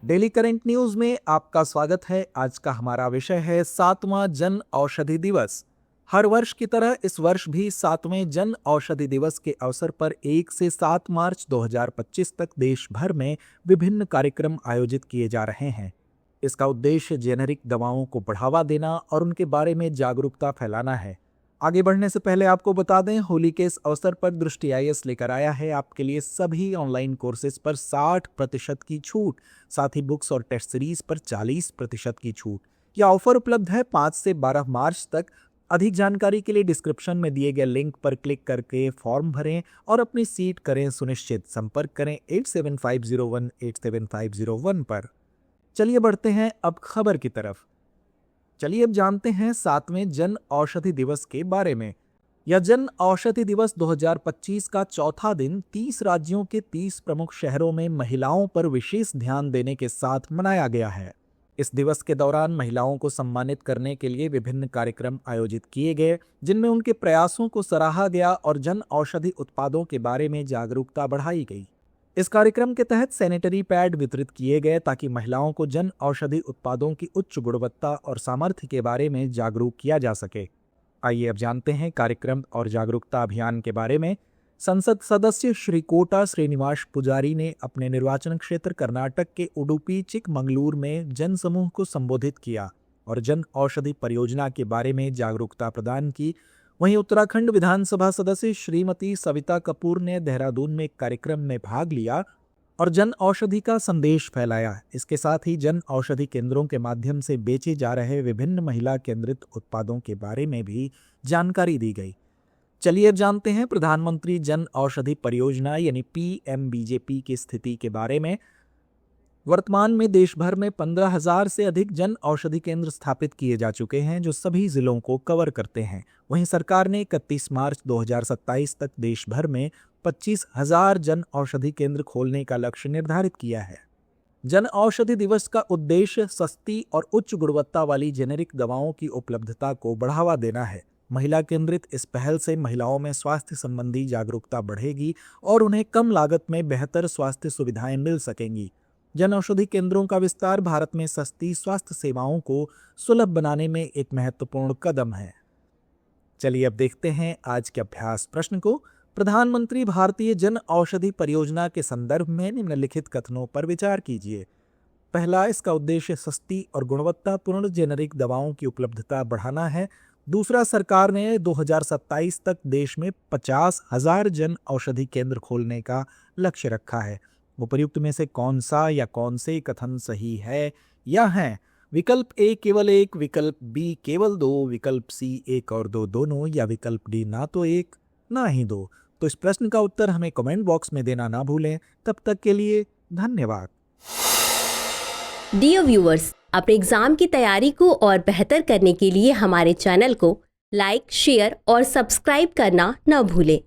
Daily current news में आपका स्वागत है। आज का हमारा विषय है 7वां जन औषधि दिवस। हर वर्ष की तरह इस वर्ष भी 7वें जन औषधि दिवस के अवसर पर 1 से 7 मार्च 2025 तक देश भर में विभिन्न कार्यक्रम आयोजित किए जा रहे हैं। इसका उद्देश्य जेनेरिक दवाओं को बढ़ावा देना और उनके बारे में जागरूकता फैलाना है। आगे बढ़ने से पहले आपको बता दें, होली के इस अवसर पर दृष्टि आईएएस लेकर आया है आपके लिए सभी ऑनलाइन कोर्सेज पर 60% की छूट, साथ ही बुक्स और टेस्ट सीरीज पर 40% की छूट। यह ऑफर उपलब्ध है 5 से 12 मार्च तक। अधिक जानकारी के लिए डिस्क्रिप्शन में दिए गए लिंक पर क्लिक करके फॉर्म भरें और अपनी सीट करें सुनिश्चित। संपर्क करें 8750187501 पर। चलिए बढ़ते हैं अब खबर की तरफ। चलिए अब जानते हैं 7वें जन औषधि दिवस के बारे में। यह जन औषधि दिवस 2025 का चौथा दिन 30 राज्यों के 30 प्रमुख शहरों में महिलाओं पर विशेष ध्यान देने के साथ मनाया गया है। इस दिवस के दौरान महिलाओं को सम्मानित करने के लिए विभिन्न कार्यक्रम आयोजित किए गए, जिनमें उनके प्रयासों को सराहा गया और जन औषधि उत्पादों के बारे में जागरूकता बढ़ाई गई। इस कार्यक्रम के तहत सैनिटरी पैड वितरित किए गए ताकि महिलाओं को जन औषधि उत्पादों की उच्च गुणवत्ता और सामर्थ्य के बारे में जागरूक किया जा सके। आइए अब जानते हैं कार्यक्रम और जागरूकता अभियान के बारे में। संसद सदस्य श्री कोटा श्रीनिवास पुजारी ने अपने निर्वाचन क्षेत्र कर्नाटक के उडुपी चिकमंगलूर में जन समूह को संबोधित किया और जन औषधि परियोजना के बारे में जागरूकता प्रदान की। वहीं उत्तराखंड विधानसभा सदस्य श्रीमती सविता कपूर ने देहरादून में एक कार्यक्रम में भाग लिया और जन औषधि का संदेश फैलाया। इसके साथ ही जन औषधि केंद्रों के माध्यम से बेचे जा रहे विभिन्न महिला केंद्रित उत्पादों के बारे में भी जानकारी दी गई। चलिए अब जानते हैं प्रधानमंत्री जन औषधि परियोजना यानी पीएमबीजेपी की स्थिति के बारे में। वर्तमान में देश भर में 15,000 से अधिक जन औषधि केंद्र स्थापित किए जा चुके हैं, जो सभी जिलों को कवर करते हैं। वहीं सरकार ने 31 मार्च 2027 तक देश भर में 25,000 जन औषधि केंद्र खोलने का लक्ष्य निर्धारित किया है। जन औषधि दिवस का उद्देश्य सस्ती और उच्च गुणवत्ता वाली जेनेरिक दवाओं की उपलब्धता को बढ़ावा देना है। महिला केंद्रित इस पहल से महिलाओं में स्वास्थ्य संबंधी जागरूकता बढ़ेगी और उन्हें कम लागत में बेहतर स्वास्थ्य सुविधाएं मिल सकेंगी। जन औषधि केंद्रों का विस्तार भारत में सस्ती स्वास्थ्य सेवाओं को सुलभ बनाने में एक महत्वपूर्ण कदम है। चलिए अब देखते हैं आज के अभ्यास प्रश्न को। प्रधानमंत्री भारतीय जन औषधि परियोजना के संदर्भ में निम्नलिखित कथनों पर विचार कीजिए। पहला, इसका उद्देश्य सस्ती और गुणवत्तापूर्ण जेनेरिक दवाओं की उपलब्धता बढ़ाना है। दूसरा, सरकार ने 2027 तक देश में 50,000 जन औषधि केंद्र खोलने का लक्ष्य रखा है। उपर्युक्त में से कौन सा या कौन से कथन सही है या हैं? विकल्प ए केवल 1, विकल्प बी केवल 2, विकल्प सी 1 और 2 दोनों, या विकल्प डी ना तो 1 ना ही 2। तो इस प्रश्न का उत्तर हमें कमेंट बॉक्स में देना ना भूलें। तब तक के लिए धन्यवाद। डियर व्यूअर्स, अपने एग्जाम की तैयारी को और बेहतर करने के लिए हमारे चैनल को लाइक, शेयर और सब्सक्राइब करना न भूलें।